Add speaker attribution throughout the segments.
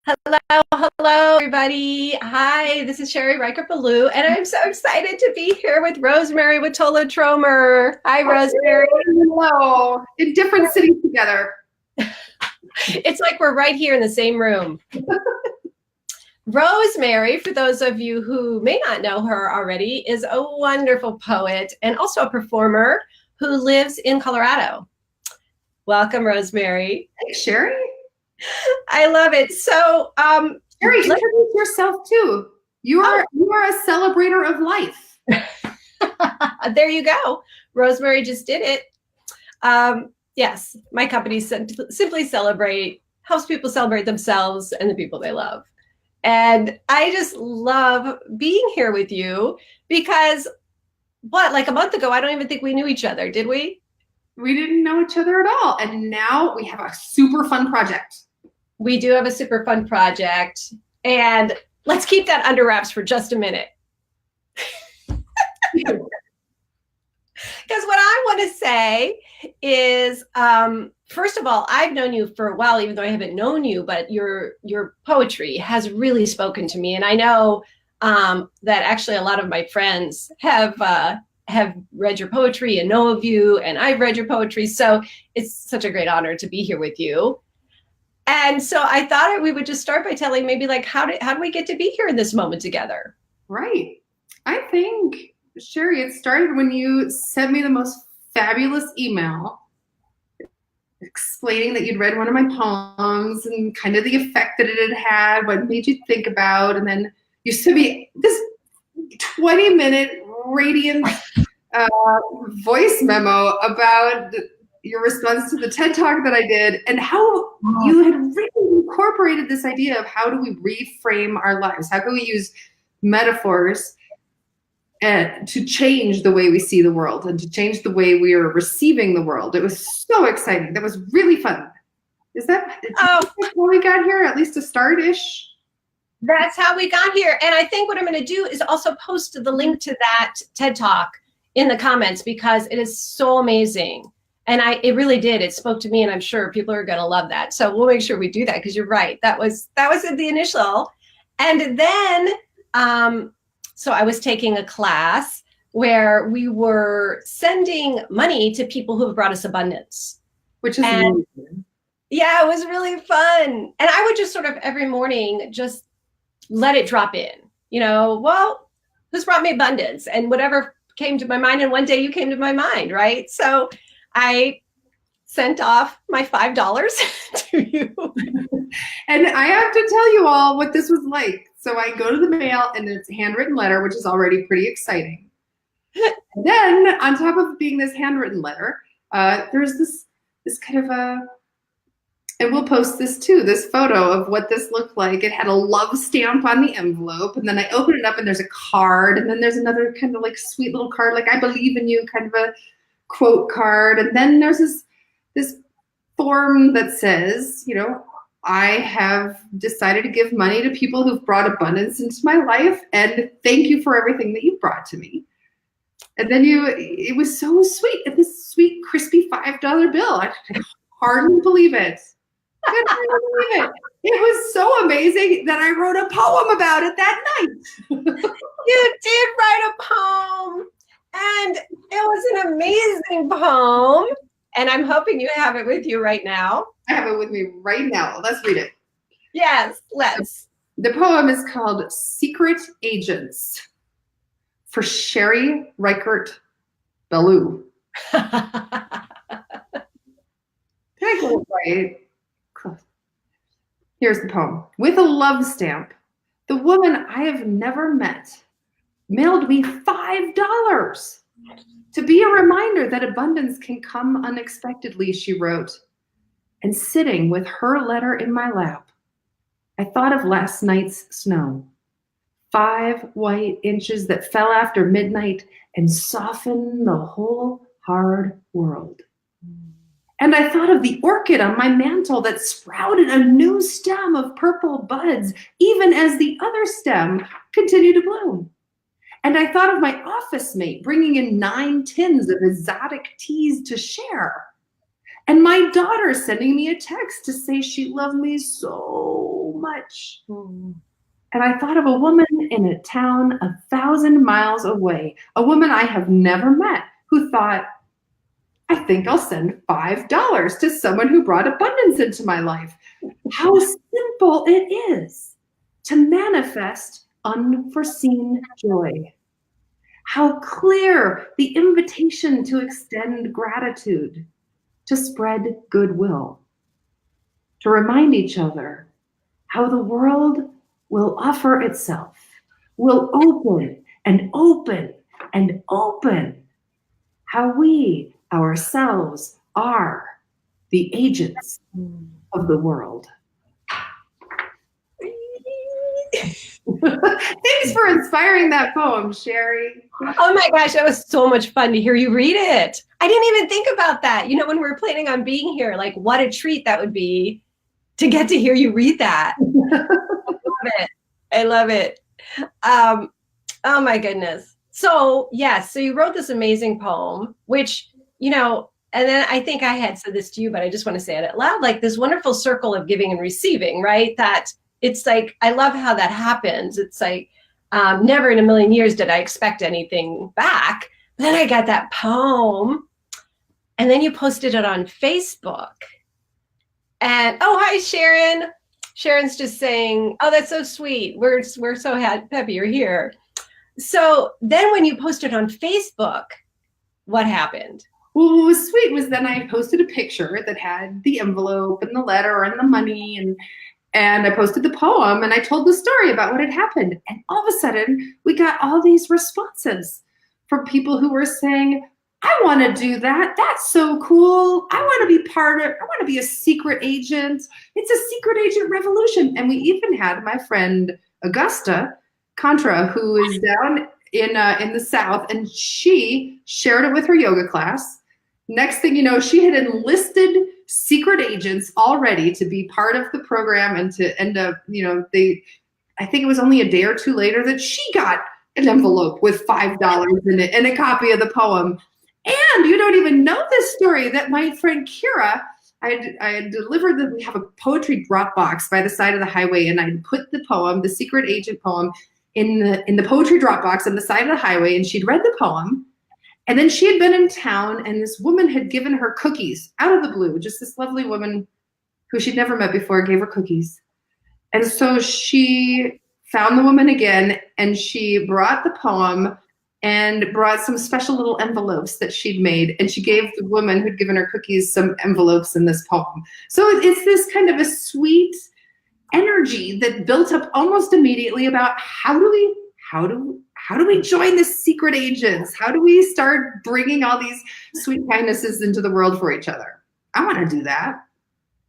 Speaker 1: Hello, everybody. Hi, this is Richert Belul, and I'm so excited to be here with Rosemerry Wahtola Trommer. Hi, Rosemerry.
Speaker 2: Hello. In different cities together.
Speaker 1: It's like we're right here in the same room. Rosemerry, for those of you who may not know her already, is a wonderful poet and also a performer who lives in Colorado. Welcome, Rosemerry.
Speaker 2: Thanks, Sherry.
Speaker 1: I love it. So,
Speaker 2: Sherry, introduce yourself too. You are a celebrator of life.
Speaker 1: There you go. Rosemerry just did it. Yes, my company simply celebrate, helps people celebrate themselves and the people they love. And I just love being here with you because like a month ago, I don't even think we knew each other, did we?
Speaker 2: We didn't know each other at all. And now we have a super fun project.
Speaker 1: We do have a super fun project. And let's keep that under wraps for just a minute. Because what I want to say is, first of all, I've known you for a while, even though I haven't known you, but your poetry has really spoken to me. And I know that actually a lot of my friends have read your poetry and know of you, and I've read your poetry. So it's such a great honor to be here with you. And so I thought we would just start by telling maybe like, how do we get to be here in this moment together?
Speaker 2: Right. I think, Sherry, it started when you sent me the most fabulous email explaining that you'd read one of my poems and kind of the effect that it had, what made you think about, and then you sent me this 20-minute radiant voice memo about your response to the TED Talk that I did and how you had really incorporated this idea of how do we reframe our lives? How can we use metaphors to change the way we see the world and to change the way we are receiving the world? It was so exciting. That was really fun. Is that how we got here? At least a start-ish?
Speaker 1: That's how we got here. And I think what I'm going to do is also post the link to that TED Talk in the comments because it is so amazing. And it really did. It spoke to me, and I'm sure people are going to love that. So we'll make sure we do that because you're right. That was in the initial. And then, so I was taking a class where we were sending money to people who have brought us abundance.
Speaker 2: Which is amazing.
Speaker 1: Yeah, it was really fun. And I would just sort of every morning just let it drop in, well, who's brought me abundance? And whatever came to my mind. And one day you came to my mind, right? So I sent off my $5 to you.
Speaker 2: And I have to tell you all what this was like. So I go to the mail and it's a handwritten letter, which is already pretty exciting. Then on top of being this handwritten letter, there's this kind of and we'll post this too, this photo of what this looked like. It had a love stamp on the envelope. And then I open it up and there's a card. And then there's another kind of like sweet little card, like I believe in you, kind of a quote card. And then there's this form that says, I have decided to give money to people who've brought abundance into my life. And thank you for everything that you've brought to me. And then it was so sweet. And this sweet, crispy $5 bill. I hardly believe it. It was so amazing that I wrote a poem about it that night.
Speaker 1: You did write a poem, and it was an amazing poem. And I'm hoping you have it with you right now.
Speaker 2: I have it with me right now. Let's read it.
Speaker 1: Yes, let's.
Speaker 2: The poem is called Secret Agents for Sherry Richert Belul. Can I go right? Here's the poem. With a love stamp, the woman I have never met mailed me $5 to be a reminder that abundance can come unexpectedly, she wrote. And sitting with her letter in my lap, I thought of last night's snow. 5 white inches that fell after midnight and softened the whole hard world. And I thought of the orchid on my mantle that sprouted a new stem of purple buds, even as the other stem continued to bloom. And I thought of my office mate bringing in 9 tins of exotic teas to share. And my daughter sending me a text to say she loved me so much.
Speaker 1: Mm.
Speaker 2: And I thought of a woman in a town 1,000 miles away, a woman I have never met, who thought, I think I'll send $5 to someone who brought abundance into my life. How simple it is to manifest unforeseen joy. How clear the invitation to extend gratitude, to spread goodwill, to remind each other how the world will offer itself, will open and open and open, how we ourselves are the agents of the world. Thanks for inspiring that poem, Sherry.
Speaker 1: Oh my gosh, that was so much fun to hear you read it. I didn't even think about that. You know, when we were planning on being here, like what a treat that would be to get to hear you read that. I love it. Oh my goodness. So yes, so you wrote this amazing poem, which, you know, and then I think I had said this to you, but I just want to say it out loud, like this wonderful circle of giving and receiving, right? That it's like, I love how that happens. It's like, never in a million years did I expect anything back. Then I got that poem, and then you posted it on Facebook. And oh, hi, Sharon. Sharon's just saying, oh, that's so sweet. We're so happy you're here. So then when you posted on Facebook, what happened?
Speaker 2: Well, what was sweet was then I posted a picture that had the envelope and the letter and the money, and I posted the poem, and I told the story about what had happened. And all of a sudden, we got all these responses from people who were saying, I want to do that. That's so cool. I want to be part of it. I want to be a secret agent. It's a secret agent revolution. And we even had my friend Augusta Contra, who is down in the South, and she shared it with her yoga class. Next thing you know, she had enlisted secret agents already to be part of the program, and to end up, you know, I think it was only a day or two later that she got an envelope with $5 in it and a copy of the poem. And you don't even know this story, that my friend Kira, I had delivered we have a poetry drop box by the side of the highway, and I put the poem, the secret agent poem, in the poetry drop box on the side of the highway, and she'd read the poem. And then she had been in town, and this woman had given her cookies out of the blue. Just this lovely woman who she'd never met before gave her cookies. And so she found the woman again, and she brought the poem and brought some special little envelopes that she'd made. And she gave the woman who'd given her cookies some envelopes in this poem. So it's this kind of a sweet energy that built up almost immediately about how do we join the secret agents? How do we start bringing all these sweet kindnesses into the world for each other? I want to do that.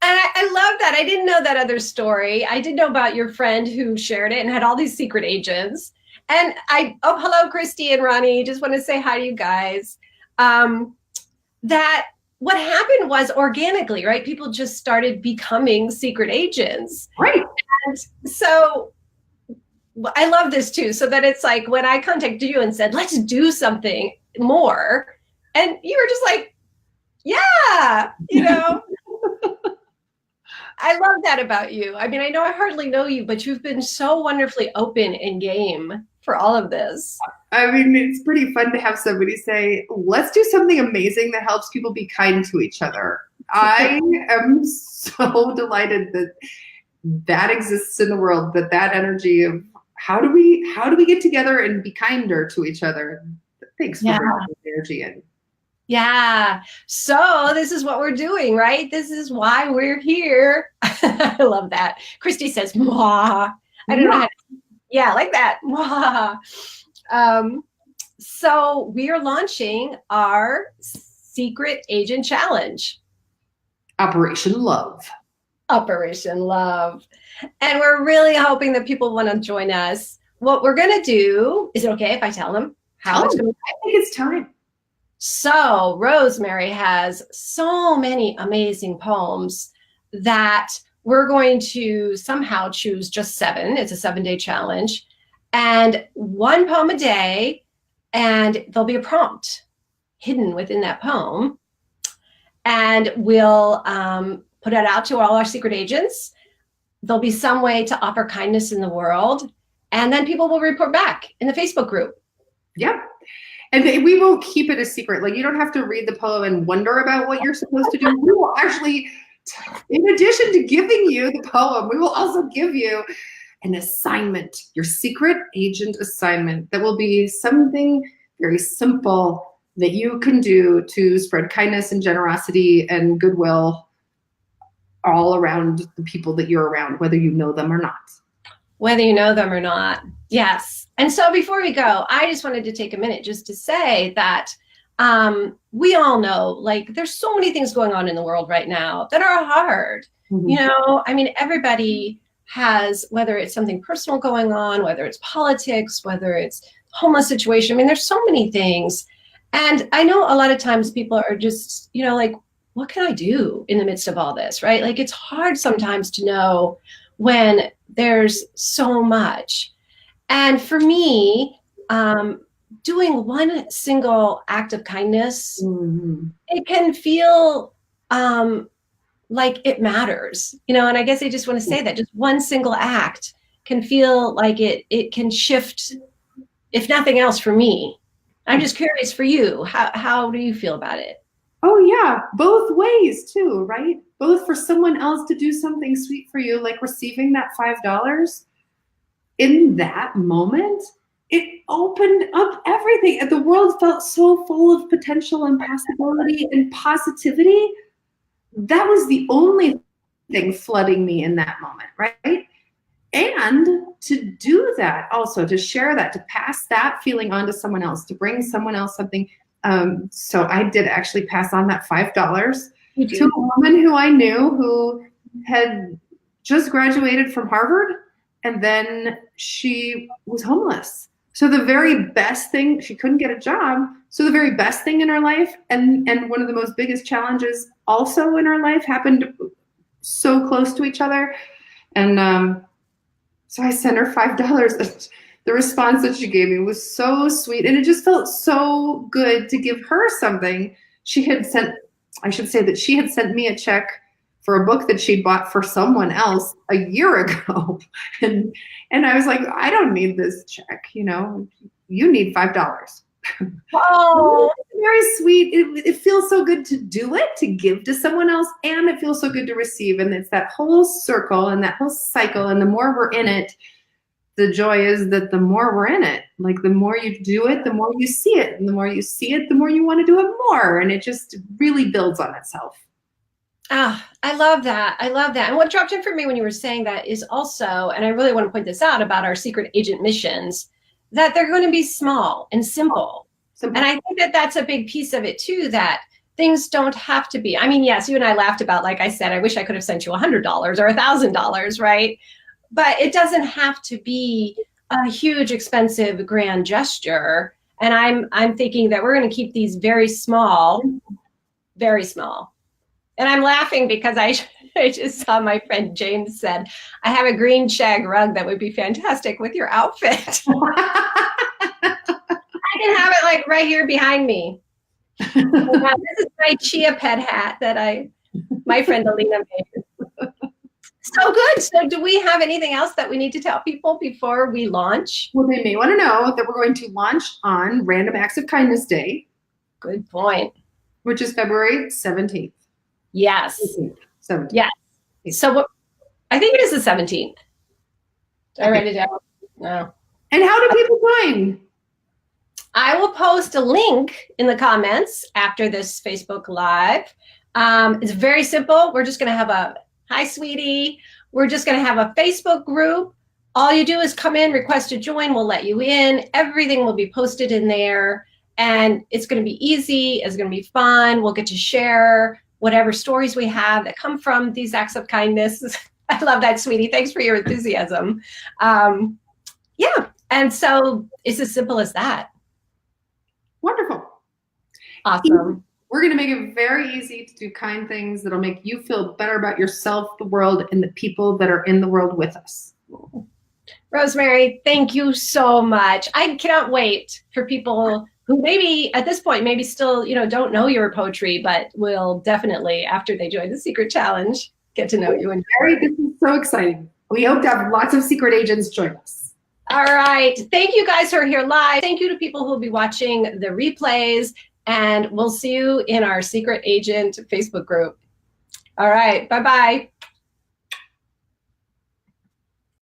Speaker 1: And I love that. I didn't know that other story. I did know about your friend who shared it and had all these secret agents. And hello, Christy and Ronnie. Just want to say hi to you guys. That what happened was organically, right? People just started becoming secret agents.
Speaker 2: Right.
Speaker 1: And so I love this too. So that it's like when I contacted you and said, let's do something more. And you were just like, yeah, you know. I love that about you. I mean, I know I hardly know you, but you've been so wonderfully open and game for all of this.
Speaker 2: I mean, it's pretty fun to have somebody say, let's do something amazing that helps people be kind to each other. I am so delighted that that exists in the world, that energy of how do we get together and be kinder to each other? Thanks for bringing the energy in.
Speaker 1: Yeah. So this is what we're doing, right? This is why we're here. I love that. Christy says, mwah. I don't know how to, yeah, like that. Mwah. So we are launching our Secret Agent Challenge.
Speaker 2: Operation Love.
Speaker 1: Operation Love. And we're really hoping that people want to join us. What we're going to do, is it okay if I tell them how it's going to be?
Speaker 2: I think it's time.
Speaker 1: So Rosemerry has so many amazing poems that we're going to somehow choose just 7. It's a 7-day challenge, and 1 poem a day, and there'll be a prompt hidden within that poem. and we'll put it out to all our secret agents. There'll be some way to offer kindness in the world, and then people will report back in the Facebook group.
Speaker 2: Yep. And we will keep it a secret. Like, you don't have to read the poem and wonder about what you're supposed to do. We will actually, in addition to giving you the poem, we will also give you an assignment, your secret agent assignment, that will be something very simple that you can do to spread kindness and generosity and goodwill all around the people that you're around, whether you know them or not.
Speaker 1: Whether you know them or not. Yes. And so before we go, I just wanted to take a minute just to say that we all know, like, there's so many things going on in the world right now that are hard. Mm-hmm. You know, I mean, everybody has, whether it's something personal going on, whether it's politics, whether it's homeless situation. I mean, there's so many things. And I know a lot of times people are just, you know, like, what can I do in the midst of all this, right? Like, it's hard sometimes to know when there's so much. And for me, doing one single act of kindness, mm-hmm. it can feel like it matters, you know, and I guess I just want to say that just one single act can feel like it can shift, if nothing else, for me. I'm just curious for you, how do you feel about it?
Speaker 2: Oh yeah, both ways too, right? Both for someone else to do something sweet for you, like receiving that $5. In that moment, it opened up everything. The world felt so full of potential and possibility and positivity. That was the only thing flooding me in that moment, right? And to do that, also to share that, to pass that feeling on to someone else, to bring someone else something. So I did actually pass on that $5 to a woman who I knew who had just graduated from Harvard, and then she was homeless. So the very best thing, she couldn't get a job. So the very best thing in her life, and one of the most biggest challenges also in her life, happened so close to each other. And so I sent her $5. The response that she gave me was so sweet, and it just felt so good to give her something. She had sent, I should say that she had sent me a check for a book that she bought for someone else a year ago. And I was like, I don't need this check, you know, you need $5. Oh, very sweet. It feels so good to do it, to give to someone else, and it feels so good to receive. And it's that whole circle and that whole cycle. And the more we're in it, the joy is that the more we're in it, like the more you do it, the more you see it. And the more you see it, the more you want to do it more. And it just really builds on itself.
Speaker 1: Ah, I love that. I love that. And what dropped in for me when you were saying that is also, and I really want to point this out about our secret agent missions, that they're going to be small and simple. And I think that that's a big piece of it too, that things don't have to be, I mean, yes, you and I laughed about, like I said, I wish I could have sent you $100 or $1,000, right? But it doesn't have to be a huge, expensive, grand gesture. And I'm thinking that we're going to keep these very small, very small. And I'm laughing because I just saw my friend James said, I have a green shag rug that would be fantastic with your outfit. I can have it like right here behind me. This is my chia pet hat that my friend Alina made. So good. So do we have anything else that we need to tell people before we launch?
Speaker 2: Well, they may want to know that we're going to launch on Random Acts of Kindness Day.
Speaker 1: Good point.
Speaker 2: Which is February 17th.
Speaker 1: Yes.
Speaker 2: 17th.
Speaker 1: Yes. So I think it is the 17th. Did I write it down? No.
Speaker 2: And how do people join?
Speaker 1: I will post a link in the comments after this Facebook Live. It's very simple. We're just going to have hi, sweetie. We're just going to have a Facebook group. All you do is come in, request to join. We'll let you in. Everything will be posted in there. And it's going to be easy. It's going to be fun. We'll get to share whatever stories we have that come from these acts of kindness. I love that, sweetie. Thanks for your enthusiasm. Yeah. And so it's as simple as that.
Speaker 2: Wonderful.
Speaker 1: Awesome.
Speaker 2: We're going to make it very easy to do kind things that'll make you feel better about yourself, the world, and the people that are in the world with us.
Speaker 1: Rosemerry, thank you so much. I cannot wait for people who maybe at this point, maybe still, don't know your poetry, but will definitely, after they join the Secret Challenge, get to know you. And
Speaker 2: This is so exciting. We hope to have lots of secret agents join us.
Speaker 1: all right. Thank you guys who are here live. Thank you to people who will be watching the replays. And we'll see you in our Secret Agent Facebook group. All right. Bye-bye.